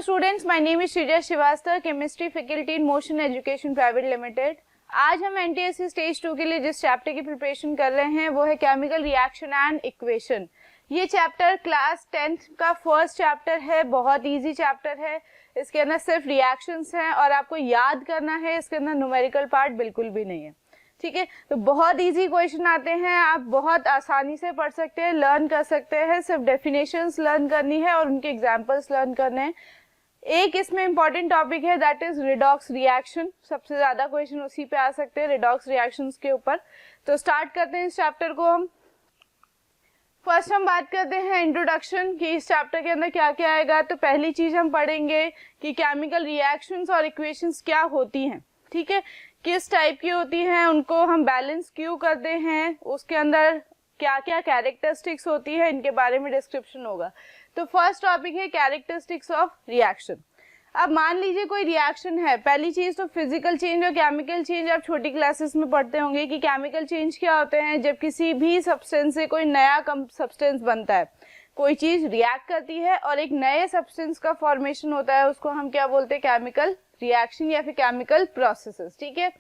Students, my name is Shreeja Srivastava, chemistry faculty in Motion Education Private Limited. आज हम NTSC stage 2 के लिए जिस चैप्टर की प्रिपरेशन कर रहे हैं वो है केमिकल रिएक्शन एंड इक्वेशन। ये चैप्टर क्लास 10th का फर्स्ट चैप्टर है, बहुत इजी चैप्टर है। इसके अंदर सिर्फ रिएक्शंस हैं और आपको याद करना है, इसके अंदर न्यूमेरिकल पार्ट बिल्कुल भी नहीं है। ठीक है, तो बहुत इजी क्वेश्चन आते हैं, आप बहुत आसानी से पढ़ सकते हैं, लर्न कर सकते हैं। सिर्फ डेफिनेशंस लर्न करनी है और उनके एग्जांपल्स लर्न करने हैं। एक इसमें इंपॉर्टेंट टॉपिक है दैट इज रिडॉक्स रिएक्शन। सबसे ज्यादा क्वेश्चन उसी पे आ सकते हैं, रिडॉक्स रिएक्शंस के ऊपर। तो स्टार्ट करते हैं इस चैप्टर को हम। फर्स्ट हम बात करते हैं इंट्रोडक्शन कि इस चैप्टर के अंदर क्या क्या आएगा। तो पहली चीज हम पढ़ेंगे कि केमिकल रिएक्शंस और इक्वेशंस क्या होती हैं। ठीक है, किस टाइप की होती हैं, उनको हम बैलेंस क्यों करते हैं, उसके अंदर क्या क्या कैरेक्टरिस्टिक्स होती है, इनके बारे में डिस्क्रिप्शन होगा। तो फर्स्ट टॉपिक है कैरेक्टरिस्टिक्स ऑफ रिएक्शन। अब मान लीजिए कोई रिएक्शन है, पहली चीज तो फिजिकल चेंज और केमिकल चेंज आप छोटी क्लासेस में पढ़ते होंगे कि केमिकल चेंज क्या होते हैं। जब किसी भी सब्सटेंस से कोई नया सब्सटेंस बनता है, कोई चीज रिएक्ट करती है और एक नए सब्सटेंस का फॉर्मेशन होता है, उसको हम क्या बोलते हैं, केमिकल रिएक्शन या फिर केमिकल प्रोसेसेस। ठीक है,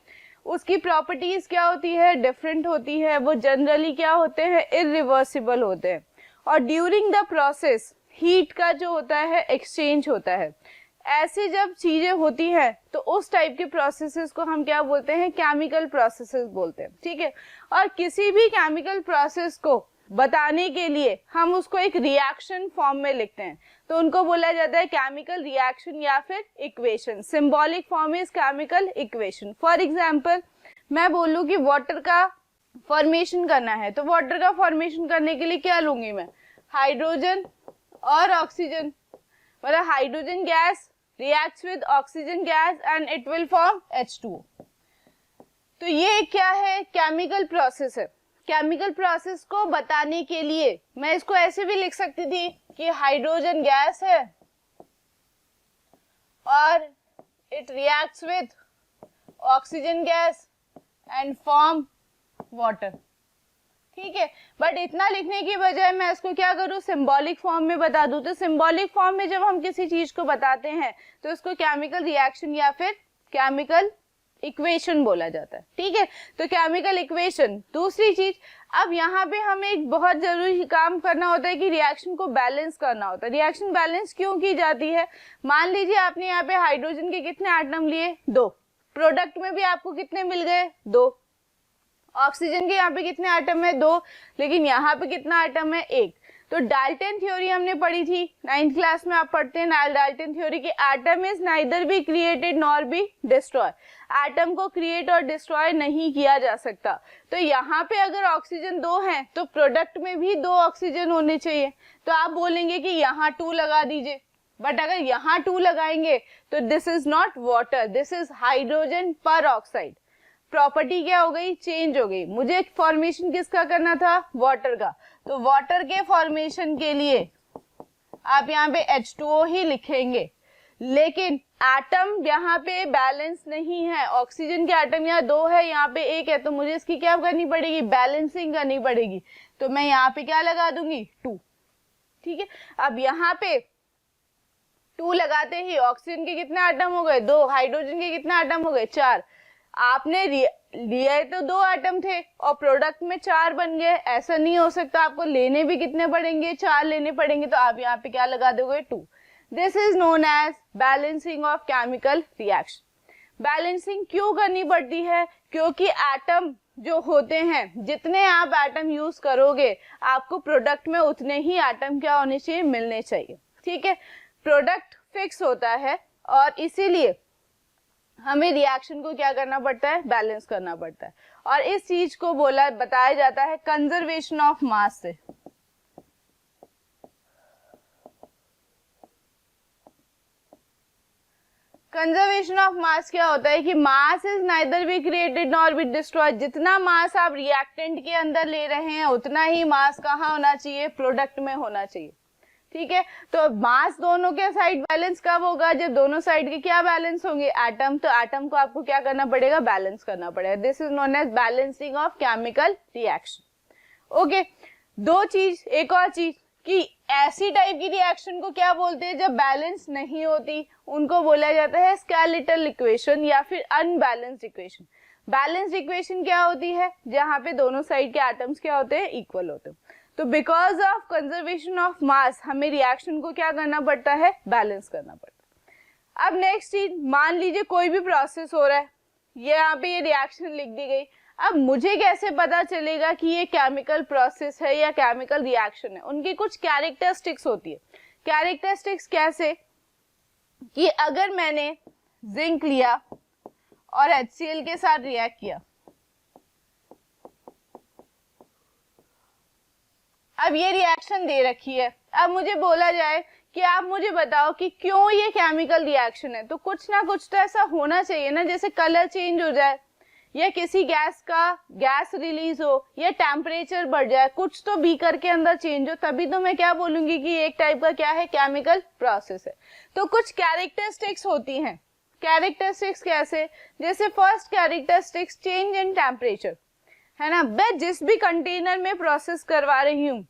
उसकी प्रॉपर्टीज क्या होती है, डिफरेंट होती है। वो जनरली क्या होते हैं, इरिवर्सिबल होते हैं। और ड्यूरिंग द प्रोसेस हीट का जो होता है एक्सचेंज होता है। ऐसी जब चीजें होती हैं तो उस टाइप के प्रोसेसेस को हम क्या बोलते हैं, केमिकल प्रोसेसेस बोलते हैं। ठीक है, और किसी भी केमिकल प्रोसेस को बताने के लिए हम उसको एक रिएक्शन फॉर्म में लिखते हैं, तो उनको बोला जाता है केमिकल रिएक्शन या फिर equation. Symbolic form is chemical equation. For example, मैं बोलूं कि वाटर का फॉर्मेशन करना है, तो वाटर का फॉर्मेशन करने के लिए क्या लूंगी मैं, हाइड्रोजन और ऑक्सीजन। मतलब hydrogen gas reacts with oxygen gas and it will form H2O। तो ये क्या है, केमिकल प्रोसेस है। केमिकल प्रोसेस को बताने के लिए मैं इसको ऐसे भी लिख सकती थी कि हाइड्रोजन गैस है और it reacts with oxygen gas and form water. ठीक है, बट इतना लिखने की बजाय मैं इसको क्या करूं, सिंबॉलिक फॉर्म में बता दूं। तो सिंबॉलिक फॉर्म में जब हम किसी चीज को बताते हैं तो इसको केमिकल रिएक्शन या फिर केमिकल इक्वेशन बोला जाता है। ठीक है, तो केमिकल इक्वेशन। दूसरी चीज, अब यहाँ पे हमें एक बहुत जरूरी काम करना होता है कि रिएक्शन को बैलेंस करना होता है। रिएक्शन बैलेंस क्यों की जाती है, मान लीजिए आपने यहाँ पे हाइड्रोजन के कितने एटम लिए, 2। प्रोडक्ट में भी आपको कितने मिल गए, 2। ऑक्सीजन के यहाँ पे कितने एटम है, 2, लेकिन यहाँ पे कितना एटम है, 1। तो डाल्टन थ्योरी हमने पढ़ी थी 9th क्लास में, आप पढ़ते हैं डाल्टन थ्योरी की atom is neither be created nor be destroy. Atom को क्रिएट और डिस्ट्रॉय नहीं किया जा सकता। तो यहाँ पे अगर ऑक्सीजन 2 है तो प्रोडक्ट में भी 2 ऑक्सीजन होने चाहिए। तो आप बोलेंगे कि यहाँ 2 लगा दीजिए, बट अगर यहाँ 2 लगाएंगे तो this is not water, this is hydrogen पर ऑक्साइड। प्रॉपर्टी क्या हो गई, चेंज हो गई। मुझे फॉर्मेशन किसका करना था, वाटर का। तो वाटर के फॉर्मेशन के लिए आप यहाँ पे H2O ही लिखेंगे, लेकिन एटम यहाँ पे बैलेंस नहीं है। ऑक्सीजन के एटम यहाँ 2 है, यहाँ पे 1 है, तो मुझे इसकी क्या करनी पड़ेगी, बैलेंसिंग करनी पड़ेगी। तो मैं यहाँ पे क्या लगा दूंगी, 2। ठीक है, अब यहाँ पे 2 लगाते ही ऑक्सीजन के कितने एटम हो गए, 2। हाइड्रोजन के कितने एटम हो गए, 4। आपने लिए तो 2 एटम थे और प्रोडक्ट में 4 बन गए। ऐसा नहीं हो सकता, आपको लेने भी कितने पड़ेंगे, 4 लेने पड़ेंगे। तो आप यहाँ पे क्या लगा दोगे, 2। This is known as balancing of chemical reaction. Balancing क्यों करनी पड़ती है, क्योंकि एटम जो होते हैं, जितने आप एटम यूज करोगे आपको प्रोडक्ट में उतने ही एटम क्या होने चाहिए, मिलने चाहिए। ठीक है, प्रोडक्ट फिक्स होता है और इसीलिए हमें रिएक्शन को क्या करना पड़ता है, बैलेंस करना पड़ता है। और इस चीज को बताया जाता है कंजर्वेशन ऑफ मास से। कंजर्वेशन ऑफ मास क्या होता है कि मास is neither be created nor be destroyed. जितना मास आप रिएक्टेंट के अंदर ले रहे हैं उतना ही मास कहाँ होना चाहिए, प्रोडक्ट में होना चाहिए। ठीक है, तो मास दोनों के साइड बैलेंस कब होगा, जब दोनों साइड के क्या बैलेंस होंगे, एटम। तो एटम को आपको क्या करना पड़ेगा, बैलेंस करना पड़ेगा। This is known as balancing of chemical reaction. Okay, 2 चीज, एक और चीज, कि ऐसी टाइप की रिएक्शन को क्या बोलते हैं जब बैलेंस नहीं होती, उनको बोला जाता है स्केलेटल इक्वेशन या फिर अनबैलेंस्ड इक्वेशन। बैलेंस्ड इक्वेशन क्या होती है, जहां पे दोनों साइड के एटम्स क्या होते हैं, इक्वल होते हैं। तो बिकॉज ऑफ कंजर्वेशन ऑफ मास हमें रिएक्शन को क्या करना पड़ता है, बैलेंस करना पड़ता है। अब नेक्स्ट चीज, मान लीजिए कोई भी प्रोसेस हो रहा है, ये यहाँ पे ये रिएक्शन लिख दी गई। अब मुझे कैसे पता चलेगा कि ये केमिकल प्रोसेस है या केमिकल रिएक्शन है, उनकी कुछ कैरेक्टरिस्टिक्स होती है। कैरेक्टरिस्टिक्स कैसे, कि अगर मैंने जिंक लिया और HCl के साथ रिएक्ट किया, अब ये रिएक्शन दे रखी है, अब मुझे बोला जाए कि आप मुझे बताओ कि क्यों ये केमिकल रिएक्शन है, तो कुछ ना कुछ तो ऐसा होना चाहिए ना, जैसे कलर चेंज हो जाए या किसी गैस का गैस रिलीज हो या टेम्परेचर बढ़ जाए, कुछ तो बीकर के अंदर चेंज हो, तभी तो मैं क्या बोलूंगी कि एक टाइप का क्या है, केमिकल प्रोसेस है। तो कुछ कैरेक्टरिस्टिक्स होती हैं। कैरेक्टरिस्टिक्स कैसे, जैसे first characteristics change in temperature, है ना। मैं जिस भी कंटेनर में प्रोसेस करवा रही हूँ,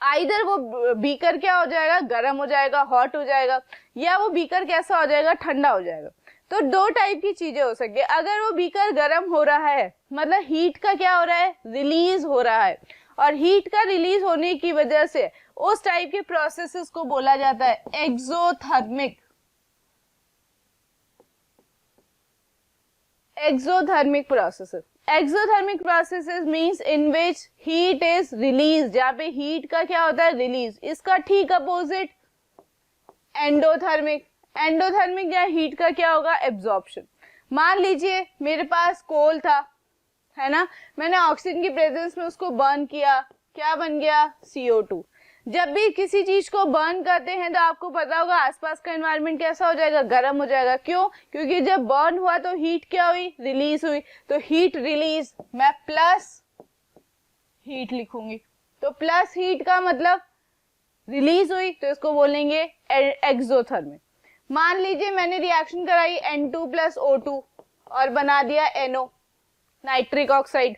आइदर वो बीकर क्या हो जाएगा, गर्म हो जाएगा, हॉट हो जाएगा, या वो बीकर कैसा हो जाएगा, ठंडा हो जाएगा। तो दो टाइप की चीजें हो सकती है। अगर वो बीकर गर्म हो रहा है, मतलब हीट का क्या हो रहा है, रिलीज हो रहा है, और हीट का रिलीज होने की वजह से उस टाइप के प्रोसेसेस को बोला जाता है exothermic processes. Exothermic processes means in which heat is release, जहां पे हीट का क्या होता है, रिलीज। इसका ठीक अपोजिट एंडोथर्मिक। एंडोथर्मिक या हीट का क्या होगा, एब्जॉर्प्शन। मान लीजिए मेरे पास कोल था, है ना, मैंने ऑक्सीजन की प्रेजेंस में उसको बर्न किया, क्या बन गया, CO2। जब भी किसी चीज को बर्न करते हैं तो आपको पता होगा आसपास का एनवायरनमेंट कैसा हो जाएगा, गर्म हो जाएगा। क्यों, क्योंकि जब बर्न हुआ तो हीट क्या हुई, रिलीज हुई। तो हीट रिलीज, मैं प्लस हीट लिखूंगी, तो प्लस हीट का मतलब रिलीज हुई, तो इसको बोलेंगे एक्सोथर्मिक। मान लीजिए मैंने रिएक्शन कराई N2 प्लस O2 और बना दिया NO, नाइट्रिक ऑक्साइड।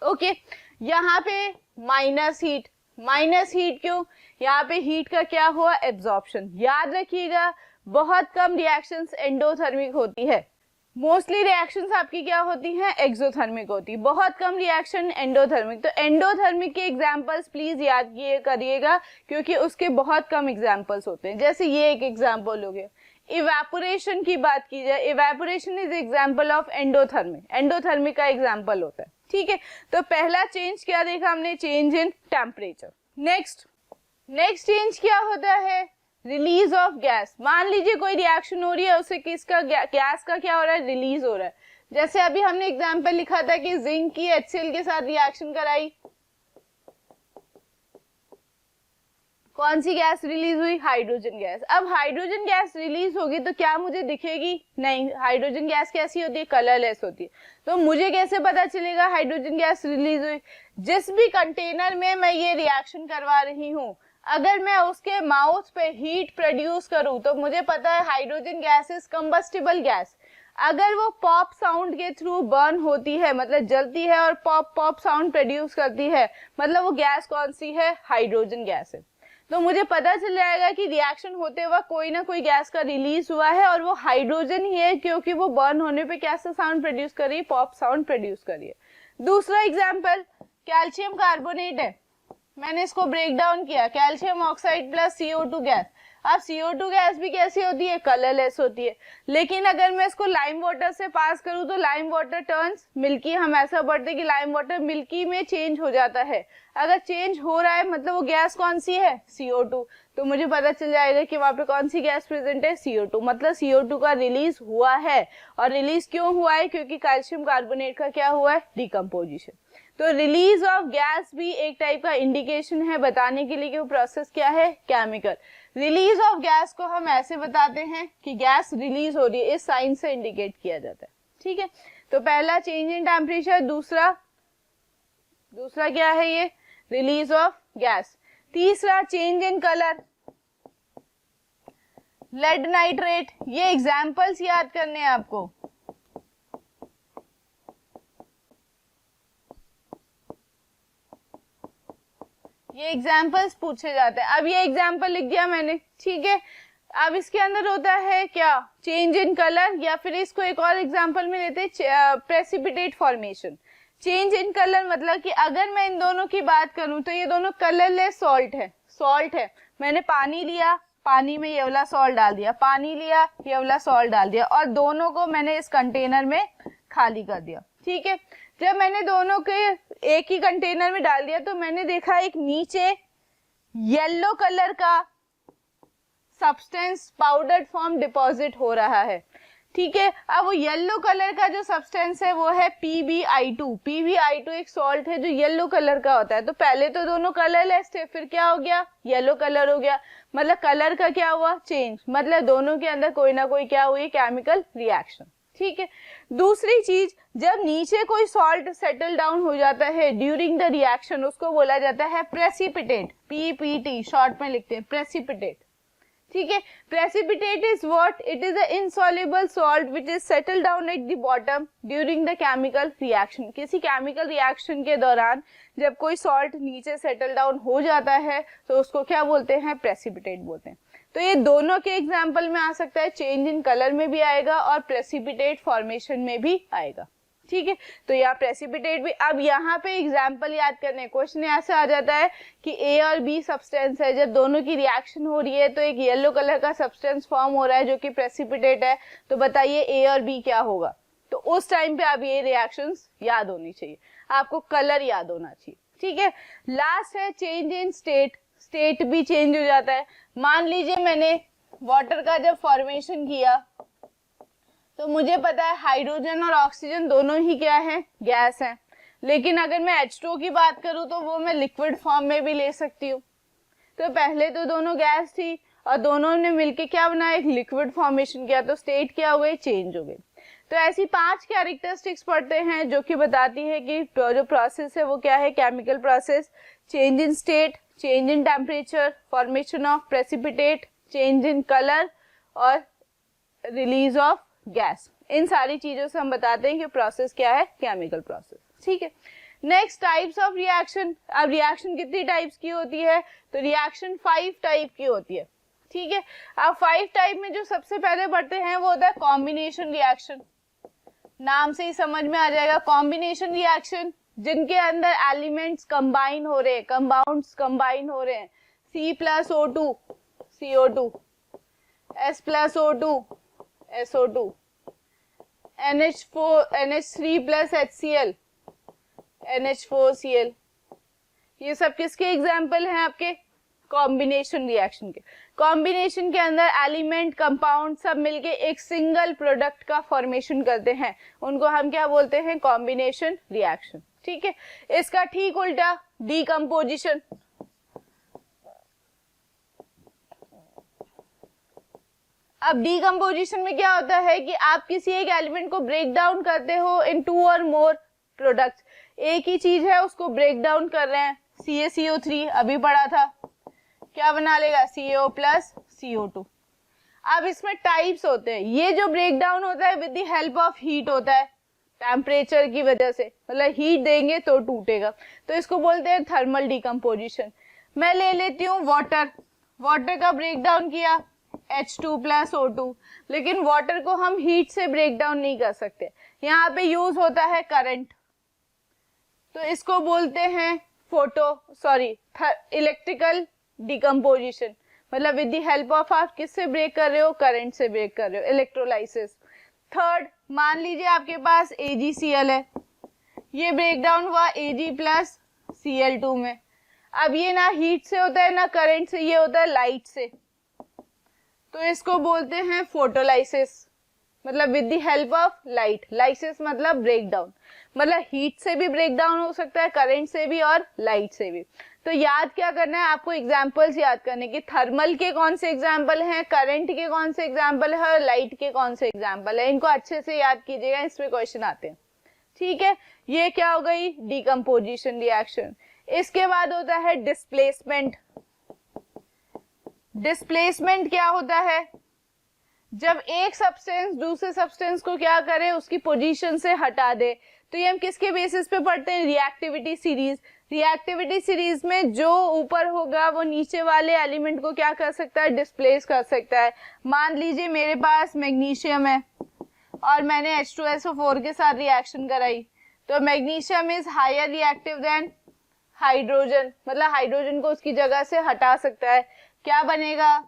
ओके, यहाँ पे माइनस हीट। माइनस हीट क्यों, यहाँ पे हीट का क्या हुआ, एब्जॉर्प्शन। याद रखिएगा बहुत कम रिएक्शंस एंडोथर्मिक होती है, मोस्टली रिएक्शंस आपकी क्या होती हैं, एक्सोथर्मिक होती है, बहुत कम रिएक्शन एंडोथर्मिक। तो एंडोथर्मिक के एग्जांपल्स प्लीज याद करिएगा, क्योंकि उसके बहुत कम एग्जांपल्स होते हैं। जैसे ये एक एग्जांपल हो गया, इवेपोरेशन की बात की जाए, evaporation is example of endothermic, endothermic का एग्जांपल होता है। ठीक है, तो पहला चेंज क्या देखा हमने, change in temperature. Next change क्या होता है, रिलीज ऑफ गैस। मान लीजिए कोई रिएक्शन हो रही है, उससे किसका गैस का क्या हो रहा है, रिलीज हो रहा है। जैसे अभी हमने एग्जांपल लिखा था कि जिंक की HCl के साथ रिएक्शन कराई, कौन सी गैस रिलीज हुई, हाइड्रोजन गैस। अब हाइड्रोजन गैस रिलीज होगी तो क्या मुझे दिखेगी, नहीं, हाइड्रोजन गैस कैसी होती है, कलरलेस होती है। तो मुझे कैसे पता चलेगा हाइड्रोजन गैस रिलीज हुई, जिस भी कंटेनर में मैं ये रिएक्शन करवा रही हूँ, अगर मैं उसके माउथ पे हीट प्रोड्यूस करूं तो मुझे पता है hydrogen gas is combustible gas. अगर वो पॉप साउंड के थ्रू बर्न होती है, मतलब जलती है और पॉप पॉप साउंड प्रोड्यूस करती है, मतलब वो गैस कौन सी है, हाइड्रोजन गैस है। तो मुझे पता चल जाएगा कि रिएक्शन होते हुए कोई ना कोई गैस का रिलीज हुआ है और वो हाइड्रोजन ही है, क्योंकि वो बर्न होने पे कैसा साउंड प्रोड्यूस कर रही है, पॉप साउंड प्रोड्यूस कर रही है। दूसरा एग्जांपल, कैल्शियम कार्बोनेट है, मैंने इसको ब्रेक डाउन किया, calcium oxide plus CO2 gas. अब CO2 गैस भी कैसी होती है, कलरलेस होती है। लेकिन अगर मैं इसको लाइम वाटर से पास करूं तो लाइम वाटर टर्न्स मिल्की, हम ऐसा पढ़ते कि लाइम वाटर मिल्की में चेंज हो जाता है। अगर चेंज हो रहा है मतलब वो गैस कौन सी है, CO2। तो मुझे पता चल जाएगा कि वहां पे कौन सी गैस प्रेजेंट है, CO2, मतलब CO2 का रिलीज हुआ है। और रिलीज क्यों हुआ है, क्योंकि कैल्शियम कार्बोनेट का क्या हुआ है, डिकम्पोजिशन। तो रिलीज ऑफ गैस भी एक टाइप का इंडिकेशन है बताने के लिए कि वो प्रोसेस क्या है, केमिकल। रिलीज ऑफ गैस को हम ऐसे बताते हैं कि गैस रिलीज हो रही है, इस साइन से इंडिकेट किया जाता है। ठीक है, तो पहला चेंज इन टेम्परेचर, दूसरा क्या है, ये रिलीज ऑफ गैस। तीसरा change in colour, lead nitrate. ये एग्जांपल्स याद करने हैं आपको। ये एग्जाम्पल्स पूछे जाते हैं। अब ये एग्जाम्पल लिख दिया मैंने, ठीक है। अब इसके अंदर होता है क्या, चेंज इन कलर, या फिर इसको एक और एग्जाम्पल में लेते हैं precipitate formation. Change in colour मतलब कि अगर मैं इन दोनों की बात करूं तो ये दोनों कलरलेस सॉल्ट है। मैंने पानी लिया, पानी में ये वाला सॉल्ट डाल दिया, पानी लिया, ये वाला सॉल्ट डाल दिया, और दोनों को मैंने इस कंटेनर में खाली कर दिया, ठीक है। जब मैंने दोनों के एक ही कंटेनर में डाल दिया तो मैंने देखा एक नीचे येलो कलर का सब्सटेंस पाउडर फॉर्म डिपॉजिट हो रहा है, ठीक है। अब वो येलो कलर का जो सब्सटेंस है वो है PbI2। PbI2 एक सॉल्ट है जो येलो कलर का होता है। तो पहले तो दोनों कलरलेस थे, फिर क्या हो गया, येलो कलर हो गया, मतलब कलर का क्या हुआ, चेंज, मतलब दोनों के अंदर कोई ना कोई क्या हुई, केमिकल रिएक्शन, ठीक है। दूसरी चीज, जब नीचे कोई सॉल्ट सेटल डाउन हो जाता है ड्यूरिंग द रिएक्शन, उसको बोला जाता है प्रेसिपिटेट, PPT शॉर्ट में लिखते हैं, प्रेसिपिटेट, ठीक है। Precipitate is what, it is a insoluble salt which is settle down at the bottom during the chemical reaction. किसी केमिकल रिएक्शन के दौरान जब कोई सॉल्ट नीचे सेटल डाउन हो जाता है तो उसको क्या बोलते हैं, प्रेसिपिटेट बोलते हैं। तो ये दोनों के एग्जाम्पल में आ सकता है, चेंज इन कलर में भी आएगा और प्रेसिपिटेट फॉर्मेशन में भी आएगा, ठीक है। तो यहाँ प्रेसिपिटेट भी, अब यहाँ पे एग्जाम्पल याद करने, क्वेश्चन ऐसे आ जाता है कि ए और बी सब्सटेंस है, जब दोनों की रिएक्शन हो रही है तो एक येलो कलर का सब्सटेंस फॉर्म हो रहा है जो कि प्रेसिपिटेट है, तो बताइए ए और बी क्या होगा। तो उस टाइम पे आप ये रिएक्शंस याद होनी चाहिए, आपको कलर याद होना चाहिए, ठीक है। लास्ट है चेंज इन स्टेट, स्टेट भी चेंज हो जाता है। मान लीजिए मैंने वाटर का जब फॉर्मेशन किया तो मुझे पता है हाइड्रोजन और ऑक्सीजन दोनों ही क्या है, गैस है, लेकिन अगर मैं H2O की बात करूं तो वो मैं लिक्विड फॉर्म में भी ले सकती हूँ। तो पहले तो दोनों गैस थी और दोनों ने मिलके क्या बनाया, एक लिक्विड फॉर्मेशन किया, तो स्टेट क्या हुए, चेंज हो गई। तो ऐसी 5 कैरेक्टरिस्टिक्स पढ़ते हैं जो कि बताती है कि जो प्रोसेस है वो क्या है, chemical process, change in state, change in temperature, formation of precipitate, change in colour और रिलीज ऑफ गैस। इन सारी चीजों से हम बताते हैं कि प्रोसेस क्या है, केमिकल प्रोसेस, ठीक है। Next types of reaction. अब रिएक्शन कितनी टाइप्स की होती है, तो रिएक्शन 5 टाइप की होती है, ठीक है। अब 5 टाइप में जो सबसे पहले पढ़ते हैं वो होता है कॉम्बिनेशन रिएक्शन। नाम से ही समझ में आ जाएगा, कॉम्बिनेशन रिएक्शन जिनके अंदर एलिमेंट्स कंबाइन हो रहे हैं, कंपाउंड्स कंबाइन हो रहे हैं, C+O2 CO2, S+O2 SO2, NH3+HCl NH4Cl। ये सब किसके एग्जाम्पल हैं, आपके कॉम्बिनेशन रिएक्शन के। कॉम्बिनेशन के अंदर एलिमेंट कंपाउंड सब मिलके एक सिंगल प्रोडक्ट का फॉर्मेशन करते हैं, उनको हम क्या बोलते हैं, कॉम्बिनेशन रिएक्शन, ठीक है। इसका ठीक उल्टा डीकंपोजिशन। अब डीकंपोजिशन में क्या होता है कि आप किसी एक एलिमेंट को ब्रेक डाउन करते हो इन 2 और मोर प्रोडक्ट्स। एक ही चीज है उसको ब्रेक डाउन कर रहे हैं, CaCO3 अभी पढ़ा था, क्या बना लेगा, CO+CO2। अब इसमें टाइप्स होते हैं, ये जो ब्रेक डाउन होता है with the help of heat होता है, टेम्परेचर की वजह से, मतलब हीट देंगे तो टूटेगा, तो इसको बोलते हैं थर्मल डीकंपोजिशन। मैं ले लेती हूँ वाटर, वाटर का ब्रेक डाउन किया H2+O2, लेकिन वाटर को हम हीट से ब्रेक डाउन नहीं कर सकते, यहाँ पे यूज होता है करंट, तो इसको बोलते हैं इलेक्ट्रिकल डीकंपोजिशन, मतलब विद द हेल्प ऑफ आप किससे ब्रेक कर रहे हो, करंट से ब्रेक कर रहे हो, इलेक्ट्रोलाइसिस। थर्ड, मान लीजिए आपके पास AgCl है, ये ब्रेक डाउन हुआ Ag+Cl2 में। अब ये ना हीट से होता है ना करंट से, ये होता है लाइट से, तो इसको बोलते हैं फोटोलाइसिस, मतलब with the help of light. Lysis मतलब ब्रेक डाउन, मतलब हीट से भी ब्रेक डाउन हो सकता है, करंट से भी और लाइट से भी। तो याद क्या करना है आपको, एग्जांपल्स याद करने की, थर्मल के कौन से एग्जांपल हैं, करंट के कौन से एग्जांपल है और लाइट के कौन से एग्जांपल है, इनको अच्छे से याद कीजिएगा, इसमें क्वेश्चन आते हैं, ठीक है। ये क्या हो गई, डीकंपोजिशन रिएक्शन। इसके बाद होता है डिस्प्लेसमेंट। डिस्प्लेसमेंट क्या होता है, जब एक सब्सटेंस दूसरे सब्सटेंस को क्या करे, उसकी पोजीशन से हटा दे। तो ये हम किसके बेसिस पे पढ़ते हैं, रिएक्टिविटी सीरीज। रिएक्टिविटी सीरीज में जो ऊपर होगा वो नीचे वाले एलिमेंट को क्या कर सकता है, डिस्प्लेस कर सकता है। मान लीजिए मेरे पास मैग्नीशियम है और मैंने H2SO4 के साथ रिएक्शन कराई, तो magnesium is higher reactive than hydrogen, मतलब हाइड्रोजन को उसकी जगह से हटा सकता है। क्या बनेगा,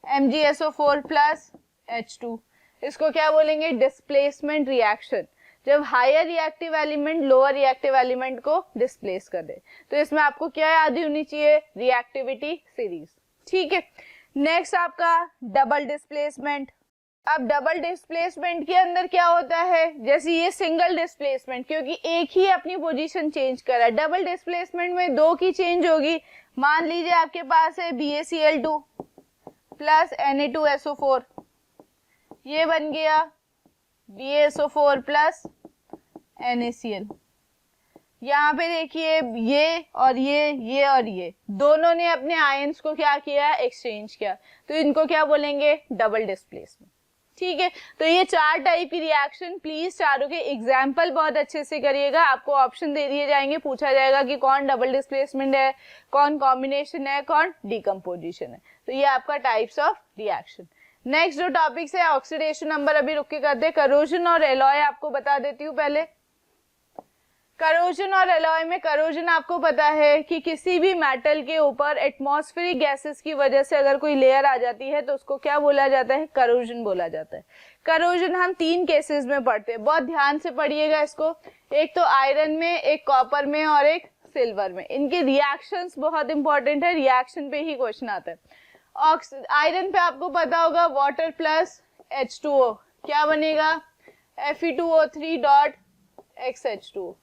MgSO4 प्लस H2। इसको क्या बोलेंगे, डिस्प्लेसमेंट रिएक्शन, जब higher reactive element lower reactive element को डिस्प्लेस कर दे। तो इसमें आपको क्या याद होनी चाहिए, रिएक्टिविटी सीरीज। ठीक है, नेक्स्ट आपका डबल डिस्प्लेसमेंट। अब डबल डिस्प्लेसमेंट के अंदर क्या होता है, जैसे ये सिंगल डिस्प्लेसमेंट, क्योंकि एक ही अपनी पोजीशन चेंज कर रहा है। डबल डिस्प्लेसमेंट में दो की चेंज होगी। मान लीजिए आपके पास है BaCl2 प्लस Na2SO4, ये बन गया BaSO4 प्लस NaCl। यहाँ पे देखिए ये और ये और ये दोनों ने अपने आयंस को क्या किया, एक्सचेंज किया, तो इनको क्या बोलेंगे, डबल डिस्प्लेसमेंट। ठीक है, तो ये चार टाइप की रिएक्शन, प्लीज चारों के एग्जाम्पल बहुत अच्छे से करिएगा। आपको ऑप्शन दे दिए जाएंगे, पूछा जाएगा कि कौन डबल डिस्प्लेसमेंट है, कौन कॉम्बिनेशन है, कौन डिकम्पोजिशन है। तो ये आपका टाइप्स ऑफ रिएक्शन। नेक्स्ट जो टॉपिक्स है ऑक्सीडेशन नंबर अभी रुक के करते हैं। करोजन और एलॉय आपको बता देती हूँ पहले। करोजन और एलॉय में, करोजन आपको पता है कि किसी भी मेटल के ऊपर एटमॉस्फेरिक गैसेस की वजह से अगर कोई लेयर आ जाती है तो उसको क्या बोला जाता है, करोजन बोला जाता है। करोजन हम तीन केसेस में पढ़ते हैं, बहुत ध्यान से पढ़िएगा इसको। एक तो आयरन में, एक कॉपर में और एक सिल्वर में। इनके रिएक्शंस बहुत इंपॉर्टेंट है, रिएक्शन पे ही क्वेश्चन आता है। आयरन पे आपको पता होगा वाटर प्लस H2O, क्या बनेगा, Fe2O3 dot XH2,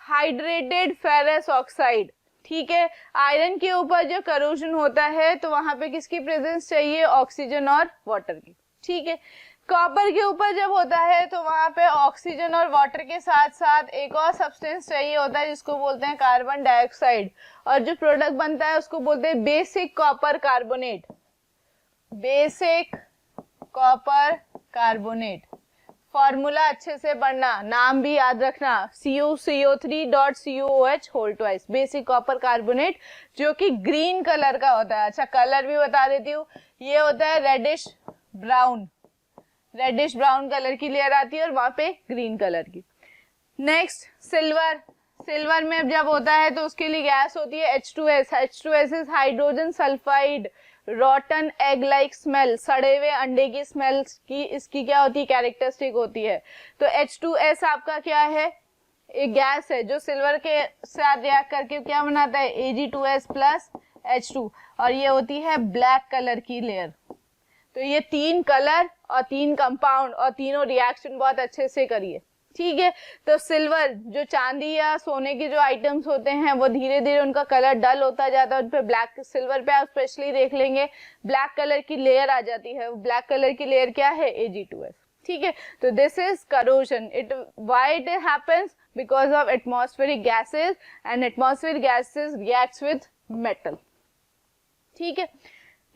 hydrated ferrous oxide. ठीक है, आयरन के ऊपर जो करोजन होता है तो वहां पे किसकी प्रेजेंस चाहिए, ऑक्सीजन और वाटर की। ठीक है, कॉपर के ऊपर जब होता है तो वहां पे ऑक्सीजन और वाटर के साथ साथ एक और सब्सटेंस चाहिए होता है जिसको बोलते हैं कार्बन डाइऑक्साइड, और जो प्रोडक्ट बनता है उसको बोलते हैं basic copper carbonate. Basic copper carbonate, formula अच्छे से पढ़ना, नाम भी याद रखना, CuCO3.CuOH whole twice, basic copper carbonate, जो कि ग्रीन कलर का होता है। अच्छा, कलर भी बता देती हूँ, ये होता है reddish brown, reddish brown colour की लेयर आती है और वहां पे ग्रीन कलर की। नेक्स्ट सिल्वर, सिल्वर में जब होता है तो उसके लिए गैस होती है H2S। H2S is hydrogen sulphide, रॉटन egg like smell, सड़े हुए अंडे की स्मेल की इसकी क्या होती है, कैरेक्टरिस्टिक होती है। तो H2S आपका क्या है, एक गैस है जो सिल्वर के साथ रिएक्ट करके क्या बनाता है, Ag2S प्लस H2, और ये होती है ब्लैक कलर की लेयर। तो ये तीन कलर और तीन कंपाउंड और तीनों रिएक्शन बहुत अच्छे से करिए। ठीक है, तो सिल्वर जो चांदी या सोने के जो आइटम्स होते हैं वो धीरे धीरे उनका कलर डल होता जाता है, उन पे ब्लैक, सिल्वर पे आप स्पेशली देख लेंगे ब्लैक कलर की लेयर आ जाती है। ब्लैक कलर की लेयर क्या है, Ag2S। ठीक है, तो this is corrosion. It why it happens, because of atmospheric gases, and atmospheric gases reacts with metal. ठीक है,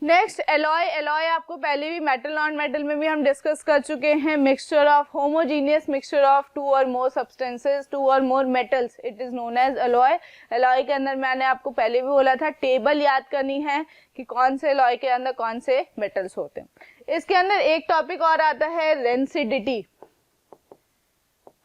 नेक्स्ट एलॉय। एलॉय आपको पहले भी मेटल नॉन मेटल में भी हम डिस्कस कर चुके हैं। Mixture of, homogeneous mixture of two और मोर सब्सटेंसेस, टू और more metals, it is known as alloy. Alloy के अंदर मैंने आपको पहले भी बोला था, टेबल याद करनी है कि कौन से एलॉय के अंदर कौन से मेटल्स होते हैं। इसके अंदर एक टॉपिक और आता है, रेंसिडिटी।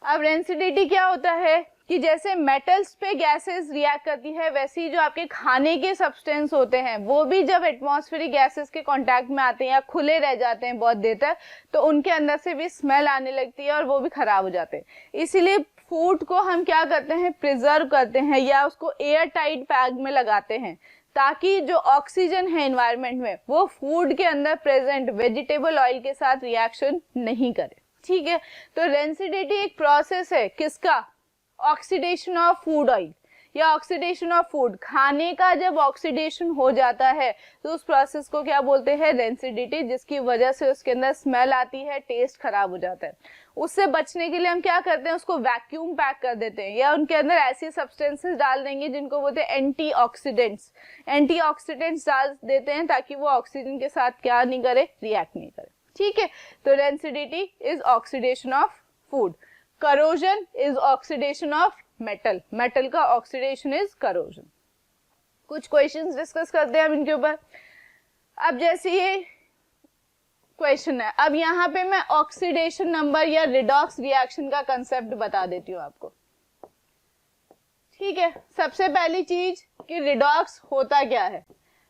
अब रेंसिडिटी क्या होता है कि जैसे मेटल्स पे गैसेस रिएक्ट करती है, वैसे ही जो आपके खाने के सब्सटेंस होते हैं वो भी जब एटमॉस्फेरिक गैसेस के कांटेक्ट में आते हैं या खुले रह जाते हैं बहुत देर तक, तो उनके अंदर से भी स्मेल आने लगती है और वो भी खराब हो जाते हैं। इसीलिए फूड को हम क्या करते हैं, प्रिजर्व करते हैं या उसको एयर टाइट बैग में लगाते हैं, ताकि जो ऑक्सीजन है एनवायरनमेंट में वो फूड के अंदर प्रेजेंट वेजिटेबल ऑयल के साथ रिएक्शन नहीं करे। ठीक है, तो रेंसिडिटी एक प्रोसेस है किसका, ऑक्सीडेशन ऑफ फूड ऑयल या ऑक्सीडेशन ऑफ फूड। खाने का जब ऑक्सीडेशन हो जाता है तो उस प्रोसेस को क्या बोलते हैं, रेंसिडिटी, जिसकी वजह से उसके अंदर स्मेल आती है, टेस्ट खराब हो जाता है। उससे बचने के लिए हम क्या करते हैं, उसको वैक्यूम पैक कर देते हैं या उनके अंदर ऐसी सब्सटेंसेस डाल देंगे जिनको बोलते हैं एंटीऑक्सीडेंट्स। एंटीऑक्सीडेंट्स डाल देते हैं ताकि वो ऑक्सीजन के साथ क्या नहीं करे, रिएक्ट नहीं करे। ठीक है, तो rancidity is oxidation of food, corrosion is oxidation of metal, metal का ऑक्सीडेशन इज करोजन। कुछ क्वेश्चंस डिस्कस करते हैं हम इनके ऊपर। अब जैसे ये क्वेश्चन है, अब यहाँ पे मैं ऑक्सीडेशन नंबर या रिडॉक्स रिएक्शन का कंसेप्ट बता देती हूँ आपको। ठीक है, सबसे पहली चीज कि रिडॉक्स होता क्या है।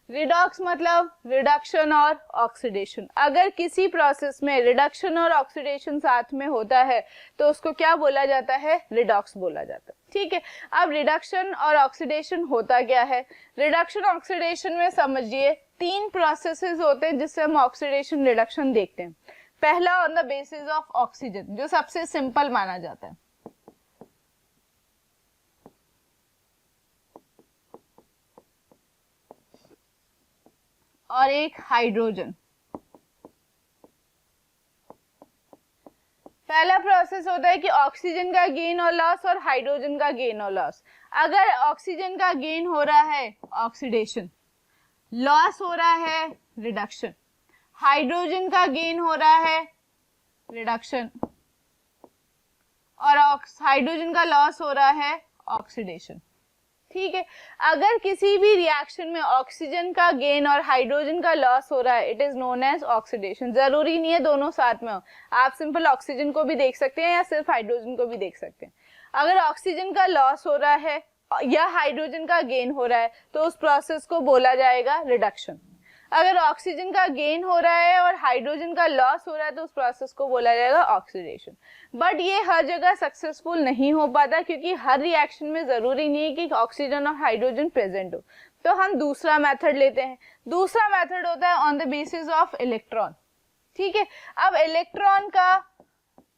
रिडॉक्स मतलब रिडक्शन और ऑक्सीडेशन। अगर किसी प्रोसेस में रिडक्शन और ऑक्सीडेशन साथ में होता है तो उसको क्या बोला जाता है, रिडॉक्स बोला जाता है। ठीक है, अब रिडक्शन और ऑक्सीडेशन होता क्या है। रिडक्शन ऑक्सीडेशन में समझिए 3 प्रोसेसेस होते हैं जिससे हम ऑक्सीडेशन रिडक्शन देखते हैं। पहला on the basis of oxygen, जो सबसे सिंपल माना जाता है। और एक हाइड्रोजन। पहला प्रोसेस होता है कि ऑक्सीजन का गेन और लॉस और हाइड्रोजन का गेन और लॉस। अगर ऑक्सीजन का गेन हो रहा है ऑक्सीडेशन, लॉस हो रहा है रिडक्शन, हाइड्रोजन का गेन हो रहा है रिडक्शन और हाइड्रोजन का लॉस हो रहा है ऑक्सीडेशन। ठीक है, अगर किसी भी रिएक्शन में ऑक्सीजन का गेन और हाइड्रोजन का लॉस हो रहा है, it is known as oxidation. जरूरी नहीं है दोनों साथ में हो, आप सिंपल ऑक्सीजन को भी देख सकते हैं या सिर्फ हाइड्रोजन को भी देख सकते हैं। अगर ऑक्सीजन का लॉस हो रहा है या हाइड्रोजन का गेन हो रहा है तो उस प्रोसेस को बोला जाएगा रिडक्शन। अगर ऑक्सीजन का गेन हो रहा है और हाइड्रोजन का लॉस हो रहा है तो उस प्रोसेस को बोला जाएगा ऑक्सीडेशन। बट ये हर जगह सक्सेसफुल नहीं हो पाता क्योंकि हर रिएक्शन में जरूरी नहीं है कि ऑक्सीजन और हाइड्रोजन प्रेजेंट हो। तो हम दूसरा मेथड लेते हैं। दूसरा मेथड होता है on the basis of electron. ठीक है, अब इलेक्ट्रॉन का